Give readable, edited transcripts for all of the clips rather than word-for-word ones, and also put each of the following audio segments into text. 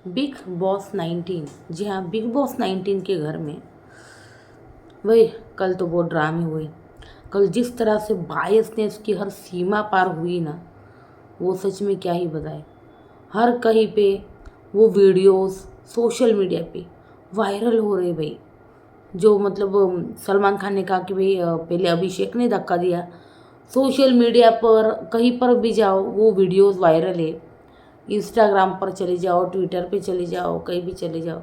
Big boss 19। जी हाँ, big boss 19 के घर में वही कल तो बहुत ड्रामे हुए। कल जिस तरह से बायसनेस की हर सीमा पार हुई ना, वो सच में क्या ही बताए। हर कहीं पे वो वीडियोस सोशल मीडिया पे वायरल हो रहे भाई। जो मतलब सलमान खान ने कहा कि भाई पहले अभिषेक ने धक्का दिया। सोशल मीडिया पर कहीं पर भी जाओ वो वीडियोस वायरल है। इंस्टाग्राम पर चले जाओ, ट्विटर पे चले जाओ, कहीं भी चले जाओ,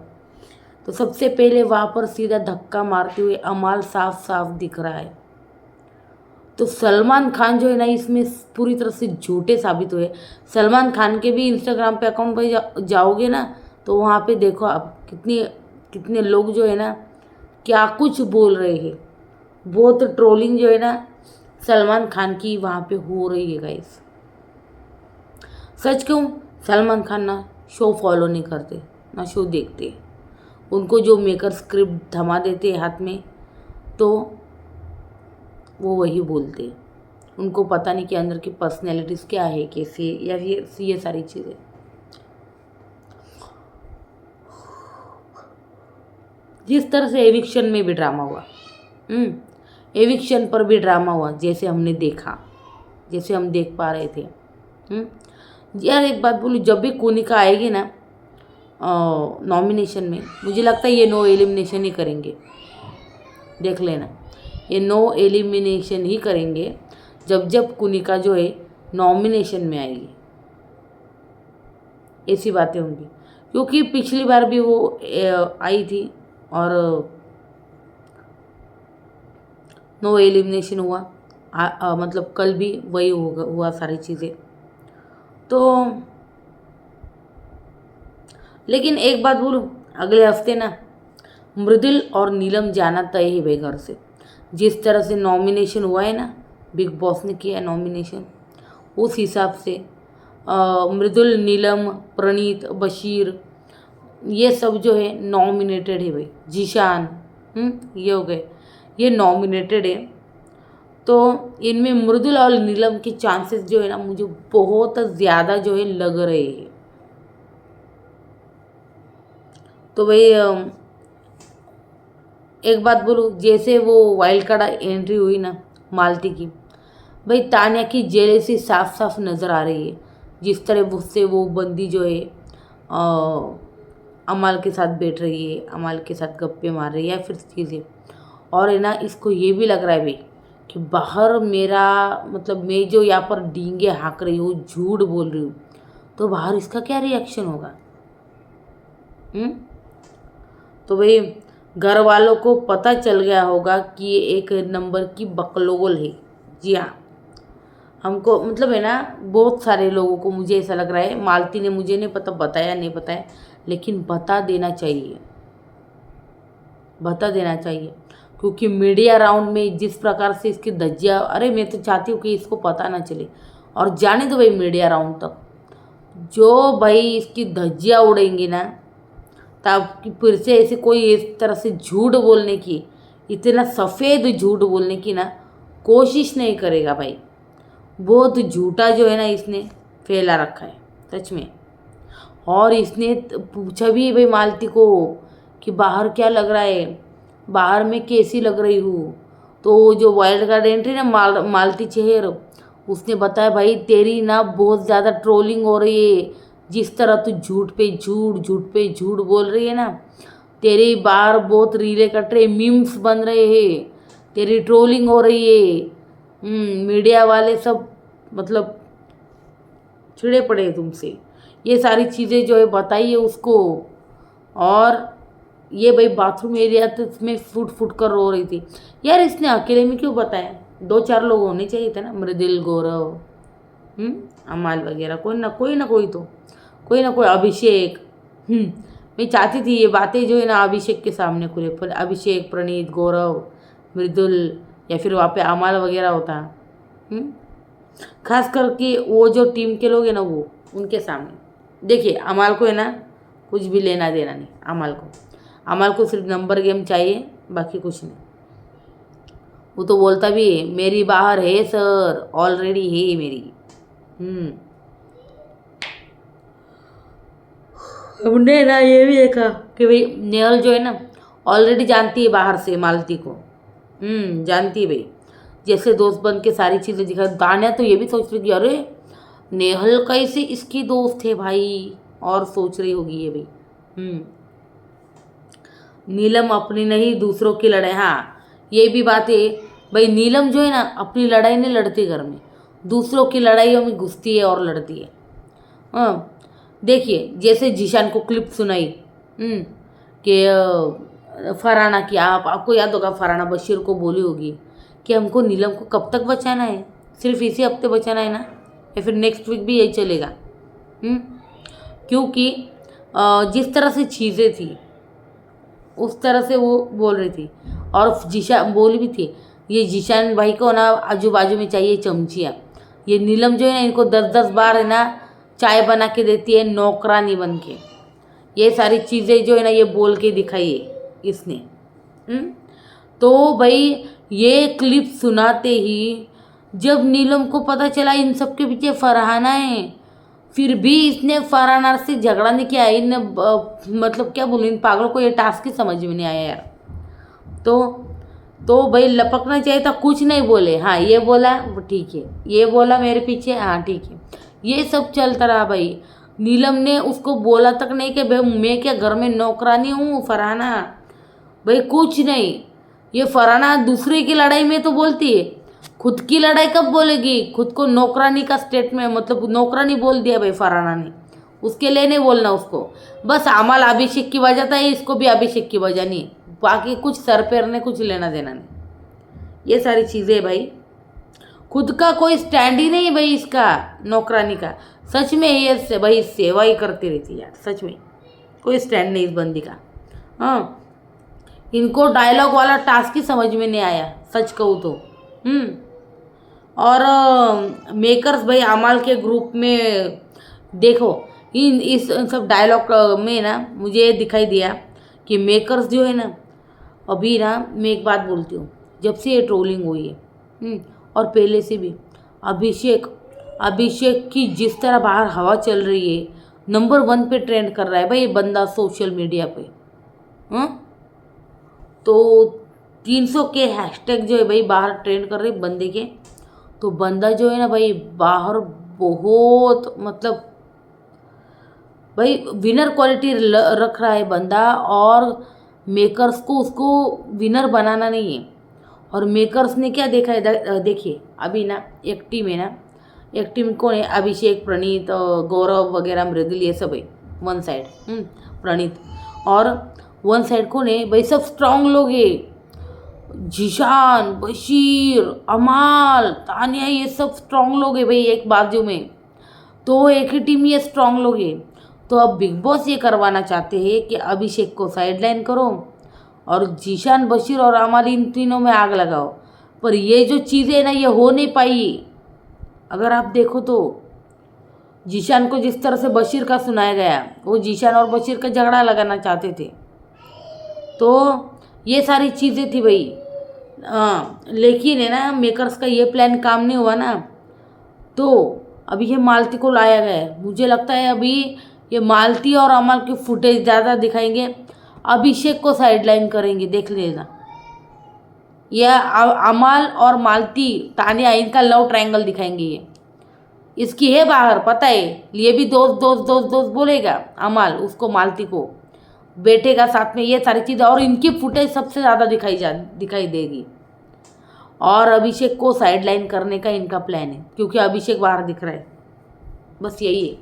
तो सबसे पहले वहाँ पर सीधा धक्का मारते हुए अमाल साफ साफ दिख रहा है। तो सलमान खान जो है ना, इसमें पूरी तरह से झूठे साबित हुए। सलमान खान के भी इंस्टाग्राम पे अकाउंट पर जाओगे ना, तो वहाँ पे देखो आप कितने कितने लोग जो है ना क्या कुछ बोल रहे हैं। बहुत ट्रोलिंग जो है ना सलमान खान की वहाँ पे हो रही है गाइस। सच कहूँ, सलमान खान ना शो फॉलो नहीं करते ना शो देखते। उनको जो मेकर स्क्रिप्ट थमा देते हाथ में, तो वो वही बोलते। उनको पता नहीं कि अंदर की पर्सनैलिटीज़ क्या है, कैसे, या ये सारी चीज़ें। जिस तरह से एविक्शन में भी ड्रामा हुआ, एविक्शन पर भी ड्रामा हुआ, जैसे हमने देखा, जैसे हम देख पा रहे थे। यार एक बात बोलूँ, जब भी कोनिका आएगी ना नॉमिनेशन में, मुझे लगता है ये नो एलिमिनेशन ही करेंगे। देख लेना, ये नो एलिमिनेशन ही करेंगे जब जब कुनिका जो है नॉमिनेशन में आएगी। ऐसी बातें होंगी, क्योंकि पिछली बार भी वो आई थी और नो एलिमिनेशन हुआ। मतलब कल भी वही हुआ सारी चीज़ें। तो लेकिन एक बात बोलूँ, अगले हफ्ते ना मृदुल और नीलम जाना तय है भाई घर से। जिस तरह से नॉमिनेशन हुआ है ना, बिग बॉस ने किया है नॉमिनेशन, उस हिसाब से मृदुल, नीलम, प्रणीत, बशीर, ये सब जो है नॉमिनेटेड है भाई। जीशान, ये हो गए, ये नॉमिनेटेड है। तो इनमें मृदुल और नीलम के चांसेस जो है ना मुझे बहुत ज़्यादा जो है लग रहे हैं। तो भाई एक बात बोलूँ, जैसे वो वाइल्ड कार्ड एंट्री हुई ना मालती की, भाई तान्या की जेलेसी साफ साफ नज़र आ रही है। जिस तरह उससे वो बंदी जो है अमाल के साथ बैठ रही है, अमाल के साथ गप्पे मार रही है, या फिर चीज़ें। और है ना, इसको ये भी लग रहा है भाई कि बाहर मेरा मतलब मैं जो यहाँ पर डींगे हाँक रही हूँ, झूठ बोल रही हूँ, तो बाहर इसका क्या रिएक्शन होगा। तो भाई घर वालों को पता चल गया होगा कि ये एक नंबर की बकलोल है। जी हाँ, हमको मतलब है ना, बहुत सारे लोगों को मुझे ऐसा लग रहा है। मालती ने मुझे नहीं पता बताया नहीं बताया, लेकिन बता देना चाहिए, बता देना चाहिए। क्योंकि मीडिया राउंड में जिस प्रकार से इसकी धज्जियाँ, अरे मैं तो चाहती हूँ कि इसको पता ना चले, और जाने दो भाई मीडिया राउंड तक। जो भाई इसकी धज्जियाँ उड़ेंगी ना, तब कि फिर से ऐसे कोई इस तरह से झूठ बोलने की, इतना सफ़ेद झूठ बोलने की ना कोशिश नहीं करेगा भाई। बहुत झूठा जो है ना इसने फैला रखा है सच में। और इसने पूछा भी भाई मालती को कि बाहर क्या लग रहा है, बाहर में कैसी लग रही हूँ। तो वो जो वाइल्ड कार्ड एंट्री ना मालती चेहर, उसने बताया भाई तेरी ना बहुत ज़्यादा ट्रोलिंग हो रही है। जिस तरह तू झूठ पे झूठ, झूठ पे झूठ बोल रही है ना, तेरे बाहर बहुत रीले कट रहे, मीम्स बन रहे हैं, तेरी ट्रोलिंग हो रही है। मीडिया वाले सब मतलब चिड़े पड़े हैं तुमसे। ये सारी चीज़ें जो है बताइए उसको। और ये भाई बाथरूम एरिया तो इसमें फुट फुट कर रो रही थी। यार इसने अकेले में क्यों बताया, दो चार लोग होने चाहिए थे ना, मृदुल, गौरव, अमाल वगैरह, कोई तो, कोई ना कोई, अभिषेक। मैं चाहती थी ये बातें जो है ना अभिषेक के सामने खुले, पर अभिषेक, प्रणीत, गौरव, मृदुल, या फिर वहाँ पे अमाल वगैरह होता। खास करके वो जो टीम के लोग हैं ना, वो उनके सामने। देखिए अमाल को है ना कुछ भी लेना देना नहीं। अमाल को सिर्फ नंबर गेम चाहिए, बाकी कुछ नहीं। वो तो बोलता भी है मेरी बाहर है सर, ऑलरेडी है मेरी। हमने ना ये भी देखा कि भाई नेहल जो है ना ऑलरेडी जानती है बाहर से मालती को। जानती है भाई, जैसे दोस्त बन के सारी चीज़ें दिखा। दानिया तो ये भी सोच रही कि अरे नेहल कैसे इसकी दोस्त है भाई, और सोच रही होगी ये भाई। नीलम अपनी नहीं दूसरों की लड़ाई, हाँ ये भी बात है भाई। नीलम जो है ना अपनी लड़ाई नहीं लड़ती घर में, दूसरों की लड़ाइयों में घुसती है और लड़ती है। हाँ देखिए, जैसे जीशान को क्लिप सुनाई कि फरहाना की, आपको याद होगा फरहाना बशीर को बोली होगी कि हमको नीलम को कब तक बचाना है, सिर्फ इसी हफ्ते बचाना है ना, या फिर नेक्स्ट वीक भी यही चलेगा। क्योंकि जिस तरह से चीज़ें थी उस तरह से वो बोल रही थी। और जीशा बोली भी थी, ये जीशान भाई को ना आजू बाजू में चाहिए चमचियाँ। ये नीलम जो है ना इनको 10-10 बार है ना चाय बना के देती है नौकरानी बन के। ये सारी चीज़ें जो है ना ये बोल के दिखाई है इसने। तो भाई ये क्लिप सुनाते ही जब नीलम को पता चला इन सब के पीछे फरहाना है, फिर भी इसने फरहाना से झगड़ा नहीं किया। इन मतलब क्या बोलूँ, इन पागलों को ये टास्क ही समझ में नहीं आया यार। तो भाई लपकना चाहिए था, कुछ नहीं बोले। हाँ ये बोला वो ठीक है, ये बोला मेरे पीछे, हाँ ठीक है, ये सब चलता रहा भाई। नीलम ने उसको बोला तक नहीं कि भाई मैं क्या घर में नौकरानी हूँ फरहाना, भाई कुछ नहीं। ये फरहाना दूसरे की लड़ाई में तो बोलती है, खुद की लड़ाई कब बोलेगी? खुद को नौकरानी का स्टेट में मतलब नौकरानी बोल दिया भाई फरहाना ने, उसके लिए नहीं बोलना उसको। बस अमल अभिषेक की वजह था, इसको भी अभिषेक की वजह नहीं, बाकी कुछ सर पैर ने कुछ लेना देना नहीं। ये सारी चीज़ें भाई, खुद का कोई स्टैंड ही नहीं भाई इसका नौकरानी का। सच में ये भाई सेवा ही करती रहती यार, सच में कोई स्टैंड नहीं इस बंदी का। हाँ इनको डायलॉग वाला टास्क ही समझ में नहीं आया सच कहूँ तो। और मेकर्स भाई अमाल के ग्रुप में देखो, इस सब डायलॉग में ना मुझे ये दिखाई दिया कि मेकर्स जो है ना, अभी ना मैं एक बात बोलती हूँ, जब से ये ट्रोलिंग हुई है और पहले से भी अभिषेक की जिस तरह बाहर हवा चल रही है, नंबर 1 पे ट्रेंड कर रहा है भाई ये बंदा सोशल मीडिया पे। तो 300 के हैशटैग जो है भाई बाहर ट्रेंड कर रहे बंदे के। तो बंदा जो है ना भाई बाहर बहुत मतलब भाई विनर क्वालिटी रख रहा है बंदा, और मेकर्स को उसको विनर बनाना नहीं है। और मेकर्स ने क्या देखा है, देखिए अभी ना एक टीम है ना, एक टीम कौन है, अभिषेक, प्रणीत, गौरव वगैरह, मृदुल, ये सब है वन साइड, प्रणीत। और वन साइड कौन है भाई, सब स्ट्रांग लोग है, जीशान, बशीर, अमाल, तानिया, ये सब स्ट्रांग लोग है भाई एक बाजू में। तो एक ही टीम ये स्ट्रांग लोग है। तो अब बिग बॉस ये करवाना चाहते हैं कि अभिषेक को साइडलाइन करो और जीशान, बशीर और अमाल इन तीनों में आग लगाओ। पर ये जो चीज़ें ना ये हो नहीं पाई। अगर आप देखो तो जीशान को जिस तरह से बशीर का सुनाया गया, वो जीशान और बशीर का झगड़ा लगाना चाहते थे। तो ये सारी चीज़ें थी भाई। लेकिन है ना मेकर्स का ये प्लान काम नहीं हुआ ना, तो अभी ये मालती को लाया गया है। मुझे लगता है अभी ये मालती और अमल की फुटेज ज़्यादा दिखाएंगे, अभिषेक को साइडलाइन करेंगे, देख लेना। यह अमल और मालती, तानिया, इनका लव ट्रायंगल दिखाएंगे ये। इसकी है बाहर पता है, ये भी दोस्त दोस्त दोस्त दोस्त बोलेगा अमल उसको, मालती को बैठेगा साथ में, ये सारी चीज़ें। और इनकी फुटेज सबसे ज़्यादा दिखाई देगी। और अभिषेक को साइडलाइन करने का इनका प्लान है, क्योंकि अभिषेक बाहर दिख रहा है, बस यही है,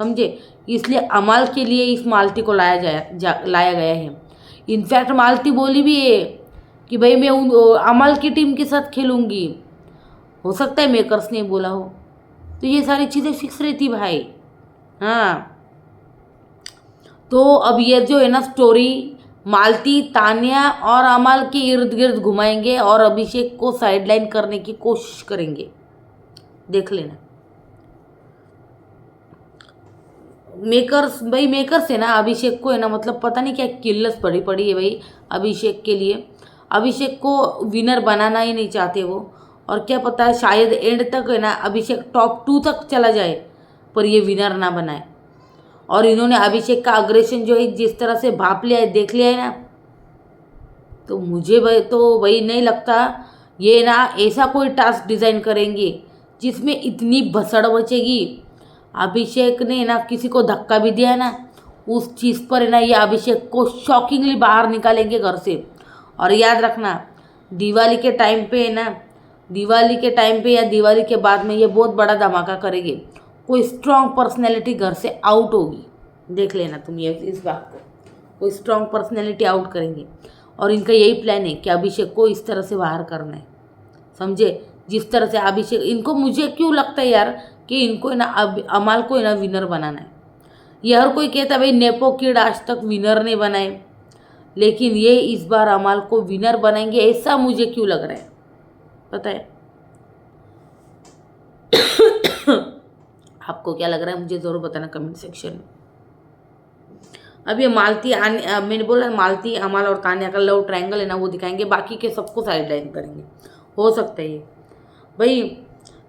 समझे। इसलिए अमल के लिए इस मालती को लाया गया है। इनफैक्ट मालती बोली भी है कि भाई मैं अमल की टीम के साथ खेलूँगी। हो सकता है मेकर्स ने बोला हो। तो ये सारी चीज़ें फिक्स रहती भाई। हाँ तो अब ये जो है ना स्टोरी मालती, तानिया और अमल के इर्द गिर्द घुमाएंगे और अभिषेक को साइडलाइन करने की कोशिश करेंगे, देख लेना। मेकर्स है ना अभिषेक को है ना, मतलब पता नहीं क्या किल्लत पड़ी है भाई अभिषेक के लिए। अभिषेक को विनर बनाना ही नहीं चाहते वो, और क्या पता है शायद एंड तक है ना अभिषेक टॉप 2 तक चला जाए पर ये विनर ना बनाए। और इन्होंने अभिषेक का अग्रेशन जो है जिस तरह से भाप लिया है, देख लिया है ना, तो मुझे वही नहीं लगता ये ना ऐसा कोई टास्क डिज़ाइन करेंगे जिसमें इतनी भसड़ बचेगी। अभिषेक ने ना किसी को धक्का भी दिया ना, उस चीज़ पर है ना ये अभिषेक को शॉकिंगली बाहर निकालेंगे घर से। और याद रखना दिवाली के टाइम पे है ना, दिवाली के टाइम पे या दिवाली के बाद में ये बहुत बड़ा धमाका करेंगे। कोई स्ट्रॉन्ग पर्सनैलिटी घर से आउट होगी, देख लेना तुम ये इस बात को, कोई स्ट्रॉन्ग पर्सनैलिटी आउट करेंगे। और इनका यही प्लान है कि अभिषेक को इस तरह से बाहर करना है, समझे। जिस तरह से अभिषेक, इनको मुझे क्यों लगता है यार कि इनको ना अमाल को ना विनर बनाना है। ये हर कोई कहता है भाई नेपो किड आज तक विनर नहीं बनाए, लेकिन ये इस बार अमाल को विनर बनाएंगे, ऐसा मुझे क्यों लग रहा है पता है। आपको क्या लग रहा है मुझे ज़रूर बताना कमेंट सेक्शन में। अब ये मालती मैंने बोला मालती, अमाल और तान्या का लव ट्रायंगल है ना, वो दिखाएंगे, बाकी के सबको साइड लाइन करेंगे। हो सकता है ये भाई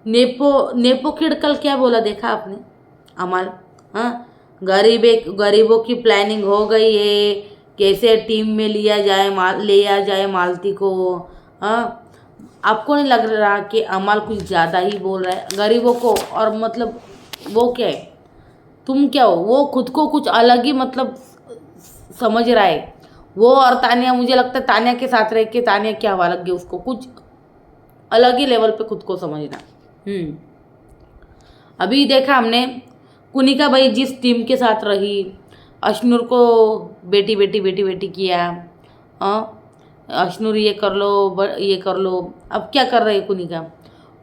नेपो किड कल क्या बोला देखा आपने अमाल, हाँ गरीबों की प्लानिंग हो गई है, कैसे टीम में ले जाए मालती को। हाँ आपको नहीं लग रहा कि अमाल कुछ ज़्यादा ही बोल रहा है गरीबों को, और मतलब वो क्या है, तुम क्या हो, वो खुद को कुछ अलग ही मतलब समझ रहा है वो। और तान्या, मुझे लगता है तान्या के साथ रह के तान्या क्या हवा लग गई उसको, कुछ अलग ही लेवल पे खुद को समझना। अभी देखा हमने कुनिका भाई जिस टीम के साथ रही, अश्नूर को बेटी बेटी बेटी बेटी किया, अश्नूर ये कर लो। अब क्या कर रही है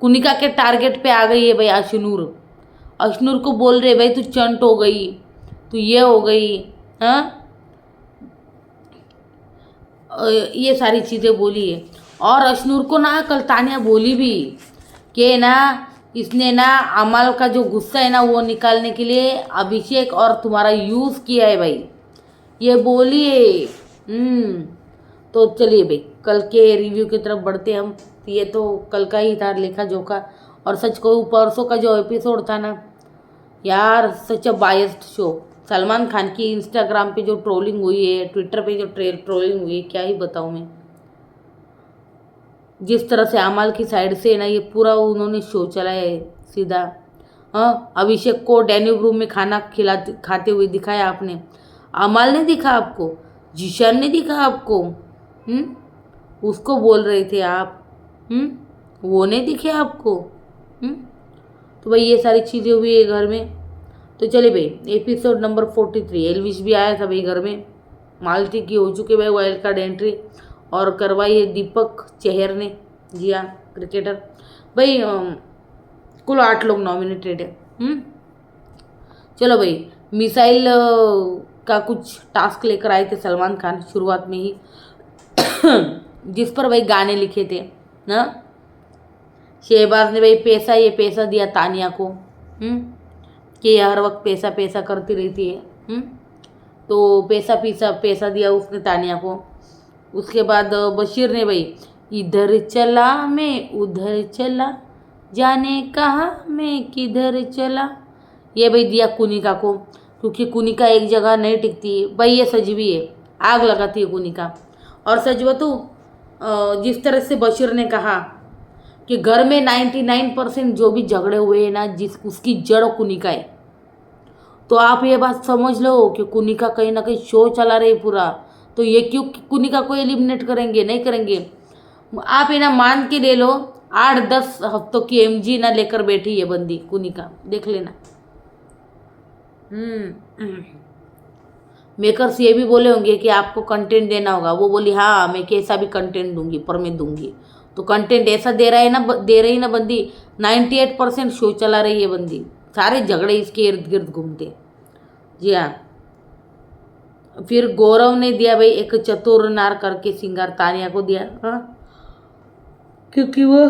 कुनिका के टारगेट पे आ गई है भाई अश्नूर को बोल रहे भाई तू चंट हो गई, तू ये हो गई, हाँ ये सारी चीज़ें बोली है। और अश्नूर को ना कल तान्या बोली भी कि ना इसने ना अमाल का जो गुस्सा है ना वो निकालने के लिए अभिषेक और तुम्हारा यूज़ किया है भाई, ये बोली है। तो चलिए भाई कल के रिव्यू की तरफ बढ़ते हम। ये तो कल का ही था लेखा जोखा। और सच कहूँ परसों का जो एपिसोड था ना यार, सच अ बायस्ड शो। सलमान खान की इंस्टाग्राम पे जो ट्रोलिंग हुई है, ट्विटर पे जो ट्रोलिंग हुई है, क्या ही बताऊँ मैं। जिस तरह से अमाल की साइड से ना ये पूरा उन्होंने शो चलाया है सीधा। हाँ अभिषेक को डैन्यूब रूम में खाना खाते हुए दिखाया आपने, अमाल ने दिखा आपको, जीशान ने दिखा आपको, उसको बोल रहे थे आप, वो नहीं दिखे आपको। तो भाई ये सारी चीज़ें हुई है घर में। तो चलिए भाई एपिसोड नंबर 43 एलविश भी आया था भाई घर में, मालती की हो चुकी भाई वाइल्ड कार्ड एंट्री, और करवाई है दीपक चेहर ने, जी हाँ क्रिकेटर भाई। कुल 8 लोग नॉमिनेटेड है। चलो भाई मिसाइल का कुछ टास्क लेकर आए थे सलमान खान शुरुआत में ही, जिस पर भाई गाने लिखे थे ना। शहबाज ने भाई ये पैसा दिया तानिया को, कि हर वक्त पैसा पैसा करती रहती है। तो पैसा दिया उसने तानिया को। उसके बाद बशीर ने भाई इधर चला मैं उधर चला, जाने कहाँ मैं किधर चला, ये भाई दिया कुनिका को, क्योंकि कुनिका एक जगह नहीं टिकती भाई, ये सजवी है, आग लगाती है कुनिका। और सजवा तो जिस तरह से बशीर ने कहा कि घर में 99% जो भी झगड़े हुए हैं ना, उसकी जड़ कुनिका है। तो आप ये बात समझ लो कि कुनिका कहीं ना कहीं शो चला रही पूरा। तो ये क्यों कुनिका को एलिमिनेट करेंगे, नहीं करेंगे। आप ये ना मान के ले लो 8-10 हफ्तों की एमजी ना लेकर बैठी है बंदी कुनिका, देख लेना। मेकर्स ये भी बोले होंगे कि आपको कंटेंट देना होगा, वो बोली हाँ मैं कैसा भी कंटेंट दूंगी, पर मैं दूंगी। तो कंटेंट ऐसा दे रही ना बंदी, 98% शो चला रही है बंदी, सारे झगड़े इसके इर्द गिर्द घूमते। जी हाँ। फिर गौरव ने दिया भाई एक चतुर नार करके सिंगार तानिया को दिया, हाँ क्योंकि वो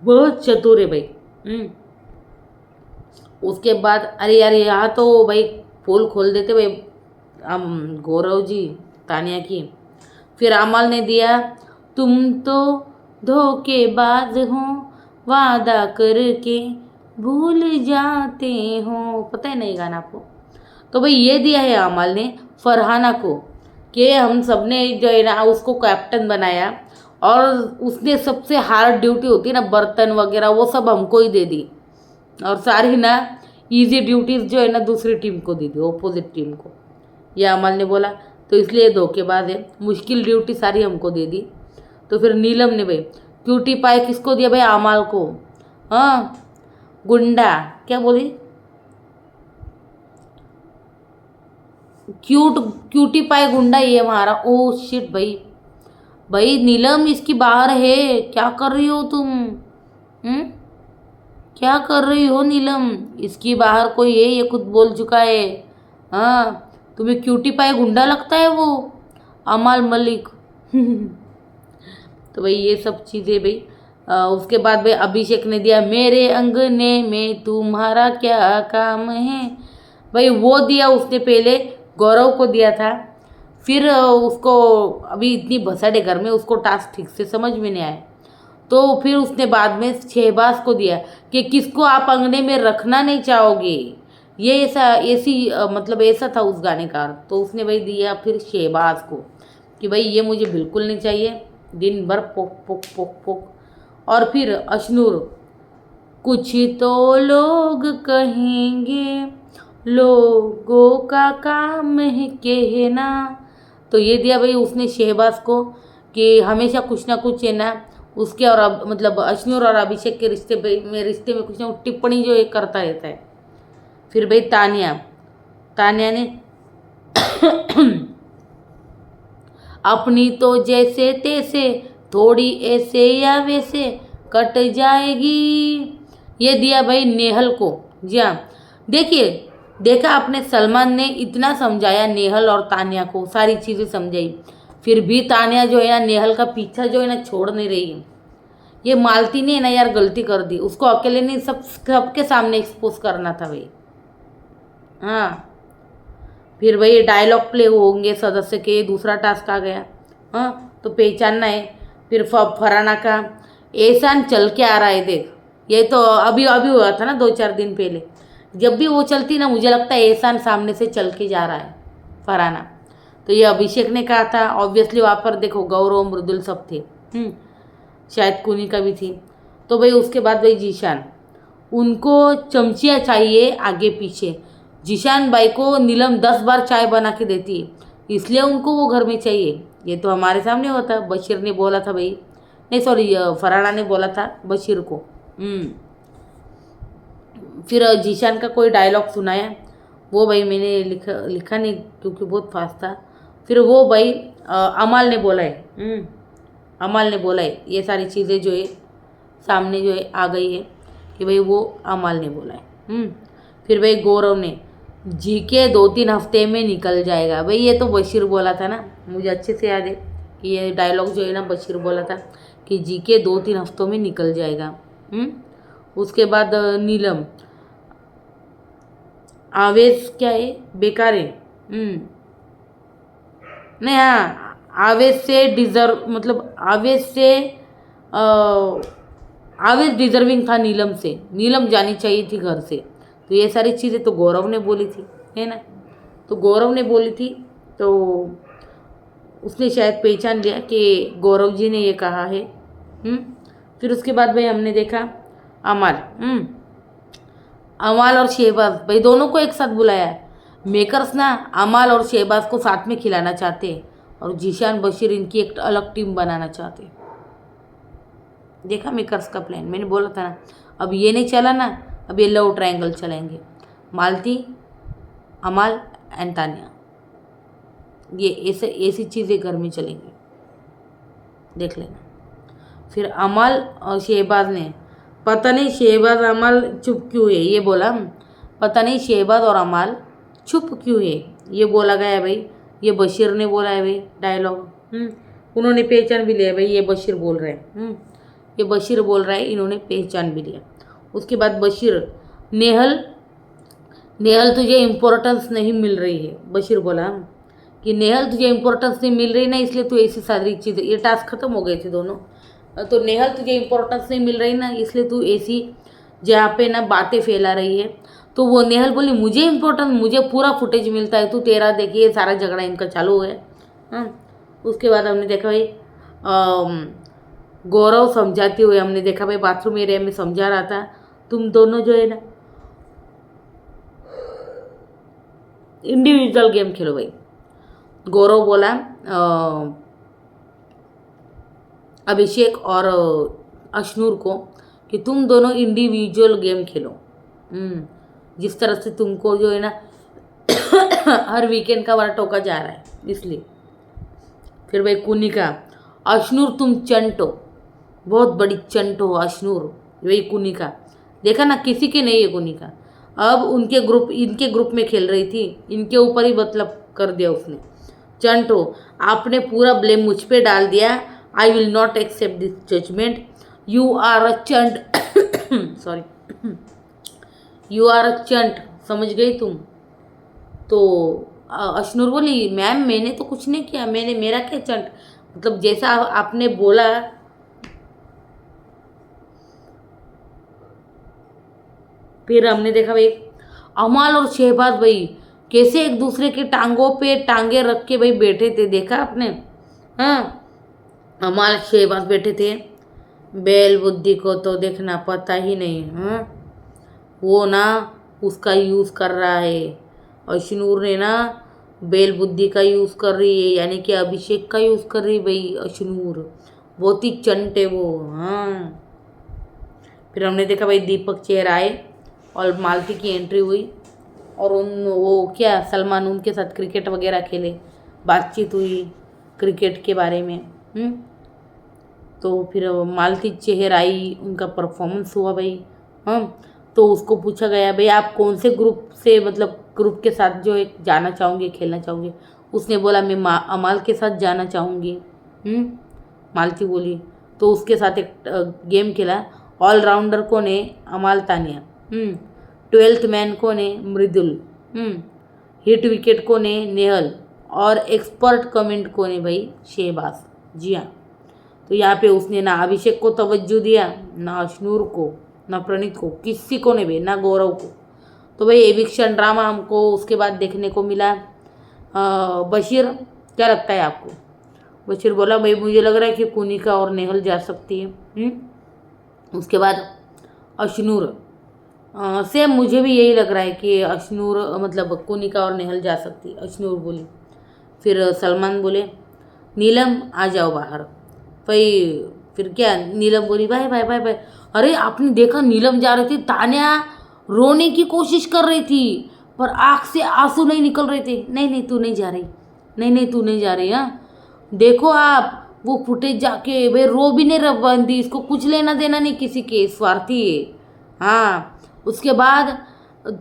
बहुत चतुर है भाई। उसके बाद अरे यार यहाँ तो भाई पोल खोल देते भाई हम गौरव जी तानिया की। फिर अमल ने दिया तुम तो धोखेबाज हो, वादा करके भूल जाते हो, पता है नहीं गाना आपको। तो भाई ये दिया है अमाल ने फरहाना को कि हम सब ने जो है ना उसको कैप्टन बनाया और उसने सबसे हार्ड ड्यूटी होती है ना बर्तन वगैरह वो सब हमको ही दे दी और सारी ना इजी ड्यूटीज जो है ना दूसरी टीम को दी थी ऑपोजिट टीम को। यह अमल ने बोला तो इसलिए धोखेबाज है, मुश्किल ड्यूटी सारी हमको दे दी। तो फिर नीलम ने भाई क्यूटी पाई किसको दिया भाई अमाल को। हाँ गुंडा क्या बोली क्यूटी पाई गुंडा ये हमारा। ओ शिट भाई भाई नीलम इसकी बाहर है, क्या कर रही हो तुम? क्या कर रही हो नीलम? इसकी बाहर कोई है, ये खुद बोल चुका है। हाँ तुम्हें क्यूटी पाई गुंडा लगता है वो अमाल मलिक। तो भाई ये सब चीज़ें भाई उसके बाद भाई अभिषेक ने दिया मेरे अंगने में तुम्हारा क्या काम है। भाई वो दिया उसने पहले गौरव को दिया था, फिर उसको अभी इतनी भसाड़े घर में उसको टास्क ठीक से समझ में नहीं आया तो फिर उसने बाद में शहबाज को दिया कि किसको आप अंगने में रखना नहीं चाहोगे। ये मतलब ऐसा था उस गाने का। तो उसने भाई दिया फिर शहबाज को कि भाई ये मुझे बिल्कुल नहीं चाहिए, दिन भर पोक पोक पोक पोक। और फिर अशनूर कुछ तो लोग कहेंगे लोगों का काम है कहना। तो ये दिया भाई उसने शहबाज को कि हमेशा कुछ ना कुछ है ना उसके और अब मतलब अशनूर और अभिषेक के रिश्ते में कुछ ना कुछ टिप्पणी जो ये करता रहता है। फिर भाई तानिया ने अपनी तो जैसे तैसे थोड़ी ऐसे या वैसे कट जाएगी ये दिया भाई नेहल को। जी हाँ देखिए देखा आपने सलमान ने इतना समझाया नेहल और तानिया को, सारी चीज़ें समझाई, फिर भी तानिया जो है ना नेहल का पीछा जो है ना छोड़ नहीं रही है। ये मालती ने ना यार गलती कर दी, उसको अकेले नहीं सबके सामने एक्सपोज करना था भाई। हाँ फिर भाई डायलॉग प्ले होंगे सदस्य के, दूसरा टास्क आ गया। हाँ तो पहचानना है। फिर फराना का एहसान चल के आ रहा है देख, ये तो अभी हुआ था ना 2-4 दिन पहले। जब भी वो चलती ना मुझे लगता है एहसान सामने से चल के जा रहा है फराना। तो ये अभिषेक ने कहा था, ऑब्वियसली वहाँ पर देखो गौरव मृदुल सब थे, शायद कुनी का भी थी। तो भाई उसके बाद भाई जीशान, उनको चमचिया चाहिए आगे पीछे। जीशान भाई को नीलम 10 बार चाय बना के देती है इसलिए उनको वो घर में चाहिए। ये तो हमारे सामने होता, बशीर ने बोला था भाई, नहीं सॉरी फराना ने बोला था बशीर को। फिर जीशान का कोई डायलॉग सुनाया, वो भाई मैंने लिखा नहीं क्योंकि बहुत फास्ट था। फिर वो भाई अमाल ने बोला है, अमाल ने बोला है, ये सारी चीज़ें जो है सामने जो है आ गई है कि भाई वो अमाल ने बोला है। फिर भाई गौरव ने जी के 2-3 हफ्ते में निकल जाएगा। भाई ये तो बशीर बोला था ना, मुझे अच्छे से याद है कि ये डायलॉग जो है ना बशीर बोला था कि जी के 2-3 हफ्तों में निकल जाएगा। उसके बाद नीलम आवेश क्या है बेकार है, नहीं हाँ आवेश से डिजर्व मतलब आवेश डिजर्विंग था नीलम से, नीलम जानी चाहिए थी घर से। तो ये सारी चीज़ें तो गौरव ने बोली थी है ना, तो गौरव ने बोली थी तो उसने शायद पहचान लिया कि गौरव जी ने ये कहा है। फिर उसके बाद भाई हमने देखा अमाल और शहबाज भाई दोनों को एक साथ बुलाया है। मेकर्स ना अमाल और शहबाज को साथ में खिलाना चाहते हैं और जीशान बशीर इनकी एक अलग टीम बनाना चाहते हैं। देखा मेकर्स का प्लान, मैंने बोला था ना, अब ये नहीं चला ना, अब ये लव ट्रायंगल चलेंगे, मालती अमाल एंड तानिया, ये ऐसी चीज़ें घर में चलेंगी, देख लेना। फिर अमाल और शहबाज ने पता नहीं शहबाज अमाल चुप क्यों है, ये बोला पता नहीं शहबाज और अमाल चुप क्यों है, ये बोला गया है भाई, ये बशीर ने बोला है भाई डायलॉग। उन्होंने पहचान भी लिया भाई, ये बशीर बोल रहे हैं, ये बशीर बोल रहा है, इन्होंने पहचान भी लिया। उसके बाद बशीर नेहल तुझे इम्पोर्टेंस नहीं मिल रही है, बशीर बोला कि नेहल तुझे इम्पोर्टेंस नहीं मिल रही ना, इसलिए तू ऐसी सारी चीज़ें, ये टास्क खत्म हो गए थे दोनों, तो नेहल तुझे इम्पोर्टेंस नहीं मिल रही ना इसलिए तू ऐसी जहाँ पे ना बातें फैला रही है। तो वो नेहल बोली मुझे इम्पोर्टेंट, मुझे पूरा फुटेज मिलता है, तू तेरा देखिए सारा झगड़ा इनका चालू हो गया। हाँ, उसके बाद हमने देखा भाई गौरव समझाते हुए, हमने देखा भाई बाथरूम एरिया में समझा रहा था, तुम दोनों जो है ना इंडिविजुअल गेम खेलो भाई। गौरव बोला अभिषेक और अश्नूर को कि तुम दोनों इंडिविजुअल गेम खेलो। जिस तरह से तुमको जो है ना हर वीकेंड का वाला टोका जा रहा है, इसलिए। फिर भाई कुनिका, अश्नूर तुम चंट हो, बहुत बड़ी चंट हो अश्नूर। वही कुनिका, देखा ना किसी के नहीं है कुनिका। अब इनके ग्रुप में खेल रही थी, इनके ऊपर ही मतलब कर दिया उसने। चंट हो, आपने पूरा ब्लेम मुझ पे डाल दिया। I will not accept this judgement, you are a चंट सॉरी यू आर अ चंट, समझ गई तुम। तो अश्नूर बोली मैम मैंने तो कुछ नहीं किया, मेरा क्या चंट, मतलब जैसा आपने बोला। फिर हमने देखा भाई अमाल और शहबाज भाई कैसे एक दूसरे के टांगों पे टांगे रख के भाई बैठे थे, देखा आपने। हाँ, अमाल शहबाज बैठे थे। बैल बुद्धि को तो देखना पता ही नहीं। हाँ, वो ना उसका यूज़ कर रहा है, अश्नूर ने ना बेल बुद्धि का यूज़ कर रही है, यानी कि अभिषेक का यूज़ कर रही है भाई अश्नूर, बहुत ही चंट है वो। हाँ, फिर हमने देखा भाई दीपक चेहर आए और मालती की एंट्री हुई, और वो क्या सलमान उनके साथ क्रिकेट वगैरह खेले, बातचीत हुई क्रिकेट के बारे में। तो फिर मालती चेहर आई, उनका परफॉर्मेंस हुआ भाई। हाँ, तो उसको पूछा गया भाई आप कौन से ग्रुप से, मतलब ग्रुप के साथ जो एक जाना चाहोगे, खेलना चाहोगे। उसने बोला मैं अमाल के साथ जाना चाहूँगी। मालती बोली, तो उसके साथ एक गेम खेला। ऑलराउंडर को ने अमाल तानिया, 12th मैन को ने मृदुल, हिट विकेट को ने नेहल, और एक्सपर्ट कमेंट को ने भाई शहबाज। जी हाँ, तो यहाँ पे उसने ना अभिषेक को तवज्जो दिया, ना अश्नूर को, ना प्रणीत को, किसी को नहीं भाई, ना गौरव को। तो भाई एविक्शन ड्रामा हमको उसके बाद देखने को मिला। बशीर, क्या लगता है आपको। बशीर बोला भाई मुझे लग रहा है कि कुनिका और नेहल जा सकती है। उसके बाद अश्नूर, सेम मुझे भी यही लग रहा है कि अश्नूर मतलब कुनिका और नेहल जा सकती है, अश्नूर बोली। फिर सलमान बोले नीलम आ जाओ बाहर भाई। फिर क्या, नीलम बोली बाय बाय बाय बाय। अरे आपने देखा नीलम जा रही थी, तान्या रोने की कोशिश कर रही थी पर आँख से आंसू नहीं निकल रहे थे। नहीं नहीं तू नहीं जा रही, नहीं नहीं तू नहीं जा रही। हाँ, देखो आप वो फुटेज जाके भाई रो भी नहीं रह बंदी, इसको कुछ लेना देना नहीं किसी के, स्वार्थी है। हाँ, उसके बाद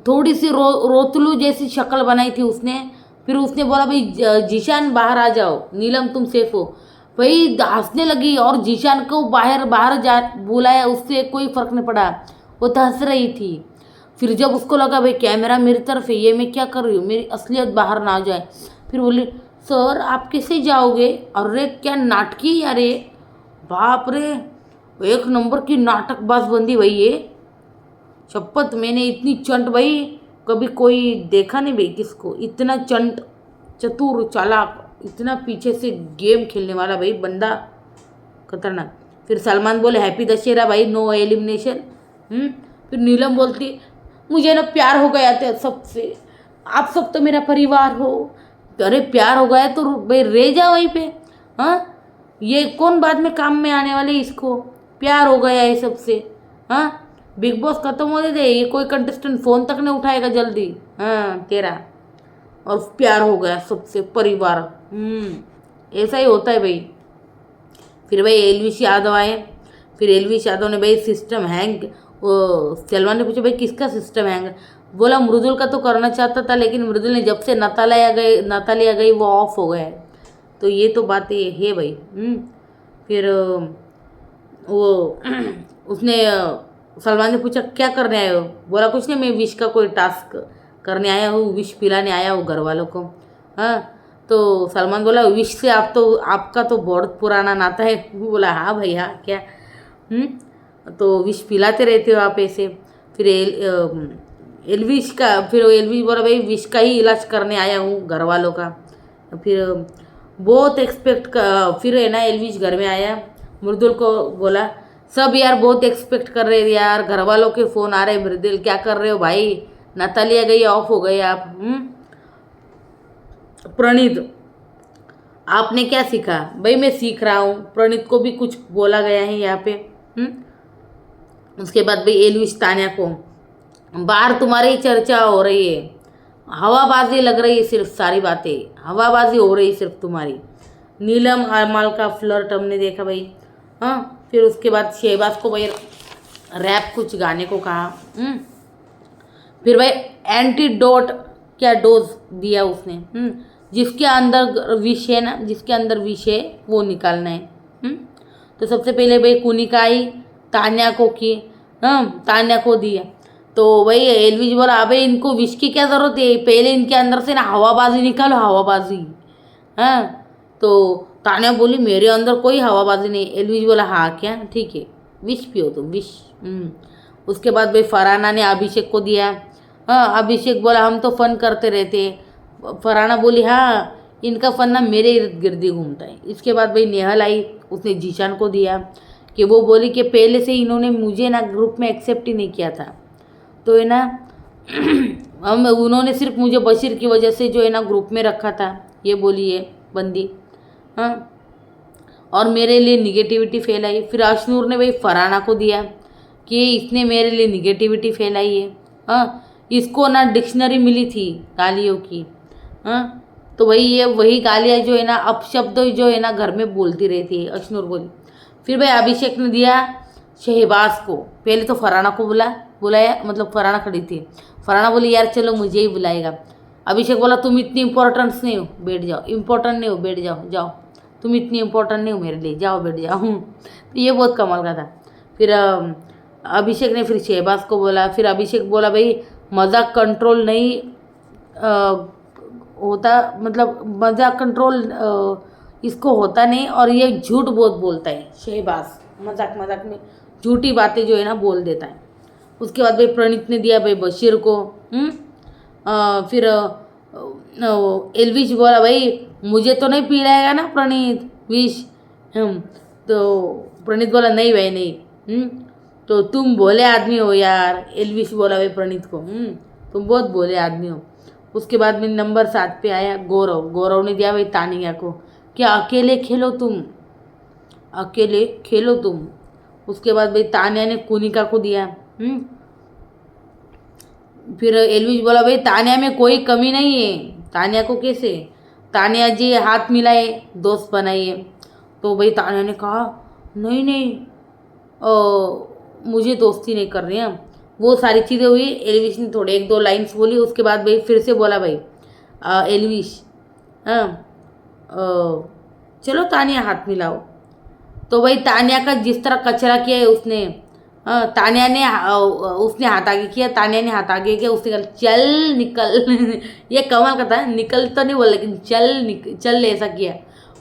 थोड़ी सी रोतलू जैसी शक्ल बनाई थी उसने। फिर उसने बोला भाई जीशान बाहर आ जाओ, नीलम तुम सेफ हो। भाई हंसने लगी, और जीशान को बाहर बाहर जा बुलाया, उससे कोई फर्क नहीं पड़ा, वो तो हंस रही थी। फिर जब उसको लगा भाई कैमरा मेरी तरफ है, ये मैं क्या कर रही हूँ, मेरी असलियत बाहर ना आ जाए, फिर बोली सर आप कैसे जाओगे। अरे क्या नाटकी यार ये, बाप रे, एक नंबर की नाटकबाज बंदी भाई ये। शपथ मैंने इतनी चंट भाई कभी कोई देखा नहीं भाई, किसको इतना चंट, चतुर चालाक, इतना पीछे से गेम खेलने वाला भाई बंदा, खतरनाक। फिर सलमान बोले हैप्पी दशहरा भाई, नो एलिमिनेशन। फिर नीलम बोलती मुझे ना प्यार हो गया था सबसे, आप सब तो मेरा परिवार हो। अरे प्यार हो गया तो भाई रह जा वहीं पे। हाँ, ये कौन बाद में काम में आने वाले, इसको प्यार हो गया है सबसे। हाँ, बिग बॉस खत्म हो दे, ये कोई कंटेस्टेंट फ़ोन तक नहीं उठाएगा जल्दी। हाँ तेरा, और प्यार हो गया सबसे, परिवार। ऐसा ही होता है भाई। फिर भाई एलविश यादव आए। फिर एलविश यादव ने भाई सिस्टम हैंग, वो सलमान ने पूछा भाई किसका सिस्टम हैंग, बोला मृदुल का तो करना चाहता था, लेकिन मृदुल ने जब से नतालिया गई वो ऑफ हो गया है। तो ये तो बात है भाई। फिर वो उसने सलमान ने पूछा क्या करने आए हो, बोला कुछ नहीं मैं विश का कोई टास्क करने आया हूँ, विश पिलाने आया हूँ घर वालों को। हाँ, तो सलमान बोला विश से आपका तो बहुत पुराना नाता है। वो बोला हाँ भैया क्या। तो विश पिलाते रहते हो आप ऐसे। फिर एलविश का, फिर एलविश बोला भाई विश का ही इलाज करने आया हूँ घर वालों का। फिर बहुत फिर है ना एलविश घर में आया, मृदुल को बोला सब यार बहुत एक्सपेक्ट कर रहे थे यार, घर वालों के फ़ोन आ रहे, मृदुल क्या कर रहे हो भाई, नतालिया गई ऑफ हो गए आप। प्रणीत आपने क्या सीखा? भाई मैं सीख रहा हूँ, प्रणीत को भी कुछ बोला गया है यहाँ पे। उसके बाद भाई एलविश तान्या को, बाहर तुम्हारी ही चर्चा हो रही है, हवाबाजी लग रही है, सिर्फ सारी बातें हवाबाजी हो रही सिर्फ तुम्हारी। नीलम अमाल का फ्लर्ट हमने देखा भाई। हाँ, फिर उसके बाद शहबाज को भाई रैप कुछ गाने को कहा। फिर भाई एंटीडोट क्या डोज दिया उसने। जिसके अंदर विष है ना, जिसके अंदर विष है वो निकालना है। तो सबसे पहले भाई कुनिका आई, तान्या को की, तान्या को दिया। तो भाई एलविश बोला अबे इनको विष की क्या ज़रूरत है, पहले इनके अंदर से ना हवाबाजी निकालो, हवाबाजी। हाँ, तो तान्या बोली मेरे अंदर कोई हवाबाजी नहीं। एलविश बोला हाँ क्या, ठीक है विष पियो तुम विष। उसके बाद भाई फरहाना ने अभिषेक को दिया। हाँ, अभिषेक बोला हम तो फ़न करते रहते हैं। फरहाना बोली हाँ इनका फ़न ना मेरे इर्द गिर्द ही घूमता है। इसके बाद भाई नेहल आई, उसने जीशान को दिया कि वो बोली कि पहले से इन्होंने मुझे ना ग्रुप में एक्सेप्ट ही नहीं किया था, तो है ना हम उन्होंने सिर्फ मुझे बशीर की वजह से जो है ना ग्रुप में रखा था, ये बोली है बंदी। हाँ, और मेरे लिए निगेटिविटी फैलाई। फिर अशनूर ने भाई फरहाना को दिया कि इसने मेरे लिए निगेटिविटी फैलाई है। हाँ, इसको ना डिक्शनरी मिली थी गालियों की। हाँ, तो भाई ये वही गालियाँ जो है ना अपशब्द जो है ना घर में बोलती रहती है, अशनूर बोली। फिर भाई अभिषेक ने दिया शहबाज को। पहले तो फरहाना को बुलाया, मतलब फरहाना खड़ी थी। फरहाना बोली यार चलो मुझे ही बुलाएगा। अभिषेक बोला तुम इतनी इम्पोर्टेंस नहीं हो, बैठ जाओ, इम्पोर्टेंट नहीं हो, बैठ जाओ, जाओ तुम इतनी इम्पोर्टेंट नहीं हो मेरे लिए, जाओ बैठ जाओ। तो ये बहुत कमाल का था। फिर अभिषेक ने फिर शहबाज को बोला। फिर अभिषेक बोला भाई मजाक कंट्रोल नहीं होता, मतलब मजाक कंट्रोल इसको होता नहीं, और ये झूठ बहुत बोलता है शहबाज, मजाक मजाक में झूठी बातें जो है ना बोल देता है। उसके बाद भाई प्रणीत ने दिया भाई बशीर को। फिर एलविश बोला भाई मुझे तो नहीं पिलाएगा ना प्रणीत विश। तो प्रणीत बोला नहीं भाई नहीं। तो तुम भोले आदमी हो यार, एलविश बोला भाई प्रणीत को। तुम बहुत भोले आदमी हो। उसके बाद में नंबर 7 पे आया गौरव। गौरव ने दिया भाई तानिया को, क्या अकेले खेलो तुम, अकेले खेलो तुम। उसके बाद भाई तानिया ने कुनिका को दिया। फिर एलविश बोला भाई तानिया में कोई कमी नहीं है। तानिया को कैसे, तानिया जी हाथ मिलाए, दोस्त बनाइए। तो भाई तानिया ने कहा नहीं नहीं मुझे दोस्ती नहीं कर रही हैं। वो सारी चीज़ें हुई। एलविश ने थोड़े 1-2 लाइन्स बोली। उसके बाद भाई फिर से बोला भाई एलविश चलो तानिया हाथ मिलाओ। तो भाई तानिया का जिस तरह कचरा किया है उसने, तानिया ने उसने हाथ आगे किया, तानिया ने हाथ आगे किया, उसने कहा चल निकल। ये कमाल का था, निकल तो नहीं बोला लेकिन चल ऐसा किया,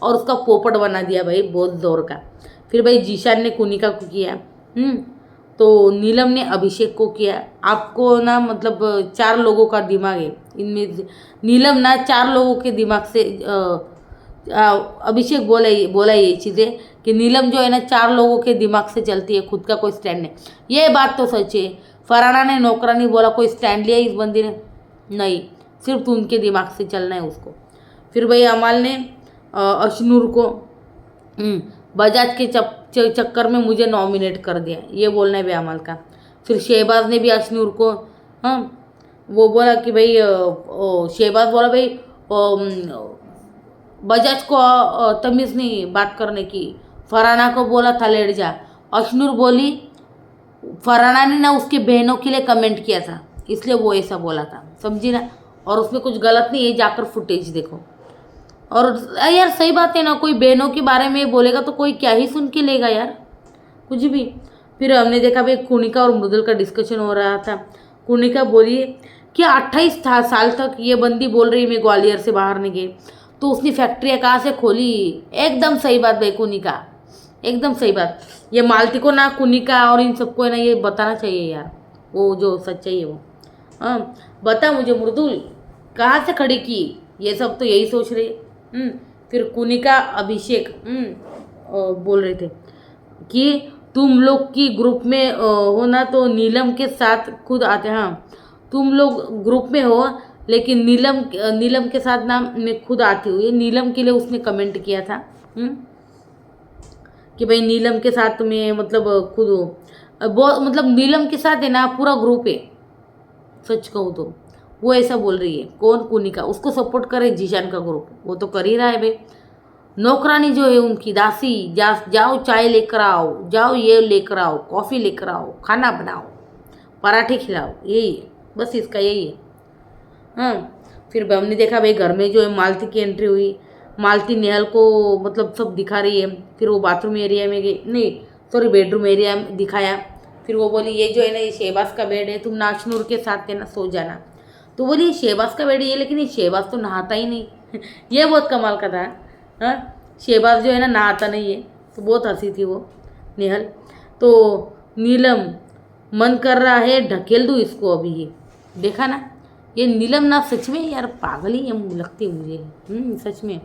और उसका पोपट बना दिया भाई बहुत जोर का। फिर भाई जीशान ने कुनिका को किया। तो नीलम ने अभिषेक को किया। आपको ना मतलब 4 लोगों का दिमाग है इनमें, नीलम ना 4 लोगों के दिमाग से अभिषेक बोला ये चीज़ें कि नीलम जो है ना 4 लोगों के दिमाग से चलती है, खुद का कोई स्टैंड नहीं। ये बात तो सच है। फरहाना ने नौकरानी बोला कोई स्टैंड लिया इस बंदी ने, नहीं सिर्फ उनके दिमाग से चलना है उसको। फिर भाई अमाल ने अशनूर को बजाज के चक्कर में मुझे नॉमिनेट कर दिया, ये बोलना है भाई अमाल का। फिर शहबाज ने भी अशनूर को वो बोला कि भाई शहबाज बोला भाई बजाज को तमीज़ नहीं बात करने की। फरहाना को बोला था लेट जा। अशनूर बोली फरहाना ने ना उसकी बहनों के लिए कमेंट किया था इसलिए वो ऐसा बोला था, समझी ना। और उसमें कुछ गलत नहीं है, जाकर फुटेज देखो। और यार सही बात है ना, कोई बहनों के बारे में बोलेगा तो कोई क्या ही सुन के लेगा यार, कुछ भी। फिर हमने देखा भाई कुनिका और मृदुल का डिस्कशन हो रहा था। कुनिका बोली कि 28 साल तक ये बंदी बोल रही मैं ग्वालियर से बाहर नहीं गई, तो उसने फैक्ट्रियाँ कहाँ से खोली। एकदम सही बात भाई कुनिका, एकदम सही बात। ये मालती को ना कुनिका और इन सबको है ना ये बताना चाहिए यार, वो जो सच्चाई है वो। हाँ, बता मुझे मृदुल कहाँ से खड़ी की, ये सब तो यही सोच रही है। फिर कुनिका अभिषेक बोल रहे थे कि तुम लोग की ग्रुप में हो ना तो नीलम के साथ खुद आते। हाँ, तुम लोग ग्रुप में हो लेकिन नीलम के साथ ना मैं खुद आती हूँ। ये नीलम के लिए उसने कमेंट किया था कि भाई नीलम के साथ तुम्हें मतलब खुद हो, बहुत मतलब नीलम के साथ है ना पूरा ग्रुप है। सच कहूँ तो वो ऐसा बोल रही है। कौन? कुनिका। उसको सपोर्ट करे जीशान का ग्रुप, वो तो कर ही रहा है भाई। नौकरानी जो है उनकी दासी, जाओ चाय लेकर आओ, जाओ ये लेकर आओ, कॉफ़ी लेकर आओ, खाना बनाओ, पराठे खिलाओ, यही है बस, इसका यही है। हाँ, फिर हमने देखा भाई घर में जो है मालती की एंट्री हुई। मालती नेहल को मतलब सब दिखा रही है। फिर वो बाथरूम एरिया में गई, नहीं सॉरी बेडरूम एरिया में दिखाया। फिर वो बोली ये जो है ना ये शहबाज का बेड है, तुम नाशनूर के साथ है ना सो जाना। तो बोली ये शहबाज का बेड है, लेकिन ये शहबाज तो नहाता ही नहीं ये बहुत कमाल का था। हाँ, शहबाज जो है ना नहाता नहीं है, तो बहुत हंसी थी वो नेहल। तो नीलम मन कर रहा है ढकेल दूँ इसको अभी, ये देखा ना, ये नीलम ना सच में यार पागल ही है लगती है मुझे। सच में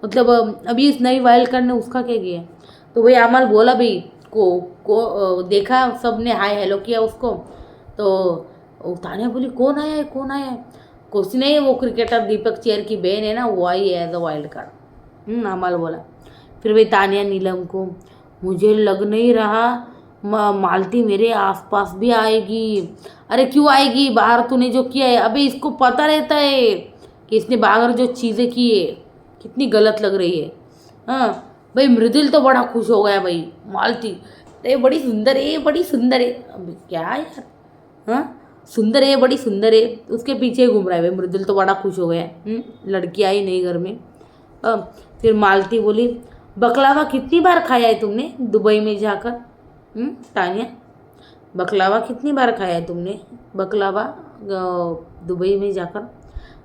मतलब अभी इस नई वाइल्ड कार्ड ने उसका क्या किया। तो भाई अमल बोला भाई को देखा, सब ने हाय हेलो किया उसको। तो तानिया बोली कौन आया है, कौन आया है? कुछ नहीं, वो क्रिकेटर दीपक चेयर की बहन है ना, वो आई है एज अ वाइल्ड कार्ड। अमल बोला। फिर भाई तानिया नीलम को, मुझे लग नहीं रहा मालती मेरे आसपास भी आएगी। अरे क्यों आएगी, बाहर तूने जो किया है, अबे इसको पता रहता है कि इसने बाहर जो चीज़ें की है कितनी गलत लग रही है। हाँ भाई, मृदुल तो बड़ा खुश हो गया भाई। मालती अरे बड़ी सुंदर है, बड़ी सुंदर है। अब क्या यार, हाँ सुंदर है, बड़ी सुंदर है, उसके पीछे घूम रहा है भाई। मृदुल तो बड़ा खुश हो गया। लड़की आई नहीं घर में। फिर मालती बोली बकलावा कितनी बार खाया है तुमने दुबई में जाकर? तानिया, बकलावा कितनी बार खाया है तुमने, बकलावा दुबई में जाकर?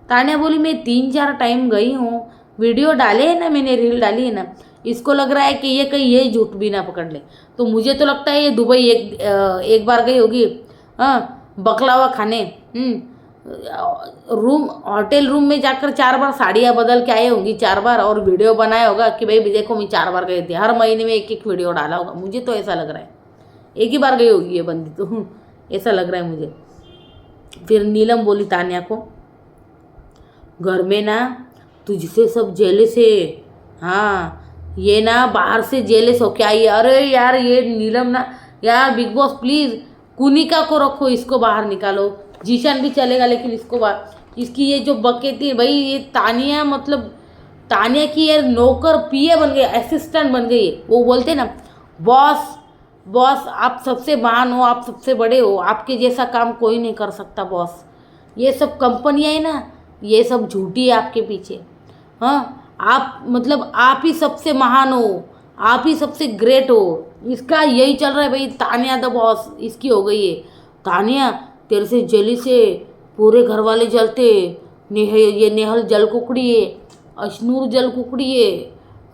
तानिया बोली मैं 3-4 टाइम गई हूँ, वीडियो डाले है ना मैंने, रील डाली है ना। इसको लग रहा है कि ये कहीं ये झूठ भी ना पकड़ ले, तो मुझे तो लगता है ये दुबई एक बार गई होगी। हाँ, बकलावा खाने। होटल रूम में जाकर 4 बार साड़ियाँ बदल के आए होंगी, 4 बार, और वीडियो बनाया होगा कि भाई देखो मैं 4 बार गई थी। हर महीने में एक वीडियो डाला होगा, मुझे तो ऐसा लग रहा है। एक ही बार गई होगी ये बंदी तो ऐसा लग रहा है मुझे। फिर नीलम बोली तान्या को, घर में ना तुझसे सब जेलस है। हाँ, ये ना बाहर से जेलस हो क्या आई। अरे यार ये नीलम ना यार, बिग बॉस प्लीज़ कुनिका को रखो, इसको बाहर निकालो। जीशान भी चलेगा लेकिन इसको बाहर, इसकी ये जो बकेती भाई, ये तानिया मतलब तानिया की यार नौकर पीए बन गई, असिस्टेंट बन गई है। वो बोलते ना बॉस बॉस आप सबसे महान हो, आप सबसे बड़े हो, आपके जैसा काम कोई नहीं कर सकता बॉस। ये सब कंपनियाँ है ना, ये सब झूठी है आपके पीछे। हाँ, आप मतलब आप ही सबसे महान हो, आप ही सबसे ग्रेट हो, इसका यही चल रहा है भाई। तानिया द बॉस इसकी हो गई है। तानिया तेरे से जली से पूरे घर वाले जलते। ये नेहल जल कुकड़ी है, अशनूर जल कुकड़ी है।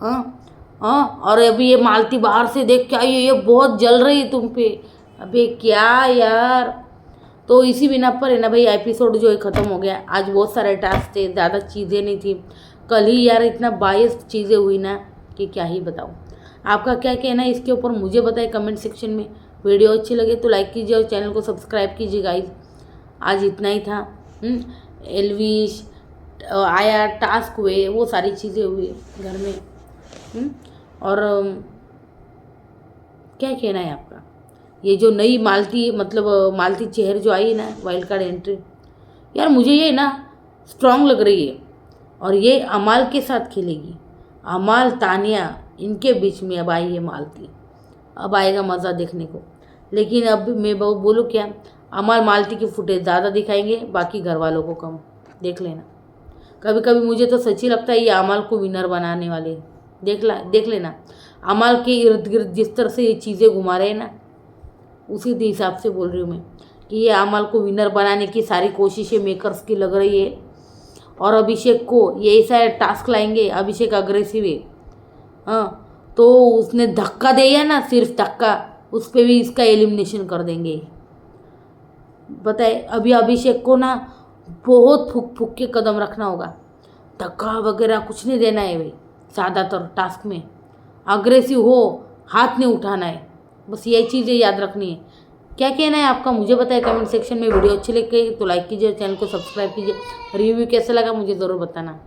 हाँ हाँ, और अभी ये मालती बाहर से देख के आई है, ये बहुत जल रही है तुम पे। अबे क्या यार। तो इसी बिना पर है ना भाई एपिसोड जो है ख़त्म हो गया। आज बहुत सारे टास्क थे, ज़्यादा चीज़ें नहीं थी। कल ही यार इतना बायस चीज़ें हुई ना कि क्या ही बताऊँ। आपका क्या कहना है इसके ऊपर मुझे बताएं कमेंट सेक्शन में। वीडियो अच्छी लगे तो लाइक कीजिए और चैनल को सब्सक्राइब कीजिए गाइस। आज इतना ही था। एलविश आया, टास्क हुए, वो सारी चीज़ें हुई घर में। और क्या कहना है आपका? ये जो नई मालती मतलब मालती चेहर जो आई है ना वाइल्ड कार्ड एंट्री, यार मुझे ये ना स्ट्रांग लग रही है। और ये अमाल के साथ खेलेगी। अमाल तानिया इनके बीच में अब आई है मालती। अब आएगा मज़ा देखने को। लेकिन अब मैं बोलूँ क्या, अमाल मालती की फुटेज ज़्यादा दिखाएंगे, बाकी घर वालों को कम। देख लेना। कभी कभी मुझे तो सच्ची लगता है ये अमाल को विनर बनाने वाले। देख लेना। अमाल के इर्द गिर्द जिस तरह से ये चीज़ें घुमा रहे हैं ना, उसी हिसाब से बोल रही हूँ मैं कि ये अमाल को विनर बनाने की सारी कोशिशें मेकर्स की लग रही है। और अभिषेक को ये ऐसा टास्क लाएंगे, अभिषेक अग्रेसिव है। हाँ, तो उसने धक्का दिया ना, सिर्फ धक्का, उस पर भी इसका एलिमिनेशन कर देंगे। बताए अभी अभिषेक को ना बहुत फूक फूक के कदम रखना होगा, धक्का वगैरह कुछ नहीं देना है भाई। ज़्यादातर टास्क में अग्रेसिव हो, हाथ नहीं उठाना है, बस ये चीज़ें याद रखनी है। क्या कहना है आपका मुझे बताएं कमेंट सेक्शन में। वीडियो अच्छी लगे तो लाइक कीजिए, चैनल को सब्सक्राइब कीजिए। रिव्यू कैसा लगा मुझे ज़रूर बताना।